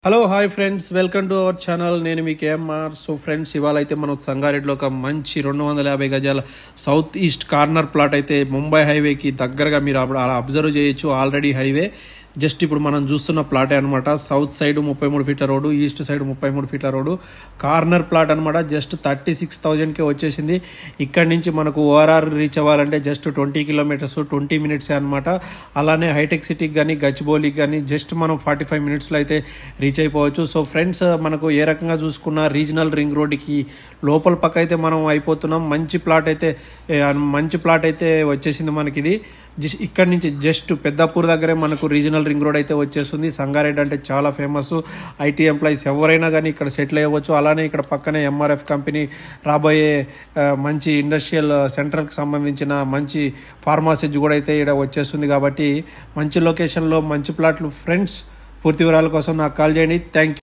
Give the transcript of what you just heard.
Hello hi friends, welcome to our channel. నేను మీ KMR. So friends, ఇవాళ అయితే మనం సంగారెడ్డిలో ఒక మంచి 250 గజాల సౌత్ ఈస్ట్ కార్నర్ ప్లాట్ అయితే ముంబై హైవేకి దగ్గరగా మీరు అలా అబ్జర్వ్ చేయొచ్చు. ఆల్రెడీ హైవే జస్ట్ ఇప్పుడు మనం చూస్తున్న ప్లాటే అనమాట. సౌత్ సైడ్ 33 ఫీట్ల రోడ్డు, ఈస్ట్ సైడ్ 33 ఫీట్ల రోడ్డు, కార్నర్ ప్లాట్ అనమాట. జస్ట్ 36,000కే వచ్చేసింది. ఇక్కడ నుంచి మనకు ఓఆర్ఆర్ రీచ్ అవ్వాలంటే జస్ట్ 20 కిలోమీటర్స్ 20 మినిట్సే అనమాట. అలానే హైటెక్ సిటీకి కానీ గచ్చిబౌలికి కానీ జస్ట్ మనం 45 మినిట్స్లో అయితే రీచ్ అయిపోవచ్చు. సో ఫ్రెండ్స్, మనకు ఏ రకంగా చూసుకున్న రీజనల్ రింగ్ రోడ్డుకి లోపల పక్క అయితే మనం అయిపోతున్నాం. మంచి ప్లాట్ అయితే వచ్చేసింది మనకి. ఇది ఇక్కడ నుంచి జస్ట్ పెద్దాపూర్ దగ్గరే మనకు రీజనల్ రింగ్ రోడ్ అయితే వచ్చేస్తుంది. సంగారెడ్డి అంటే చాలా ఫేమస్. ఐటీ ఎంప్లాయీస్ ఎవరైనా కానీ ఇక్కడ సెటిల్ అయ్యవచ్చు. అలానే ఇక్కడ పక్కనే ఎంఆర్ఎఫ్ కంపెనీ రాబోయే మంచి ఇండస్ట్రియల్ సెంటర్కి సంబంధించిన మంచి ఫార్మాసిటీ కూడా అయితే ఇక్కడ వచ్చేస్తుంది. కాబట్టి మంచి లొకేషన్లో మంచి ప్లాట్లు. ఫ్రెండ్స్, పూర్తి వివరాల కోసం నాకు కాల్ చేయండి. Thank you.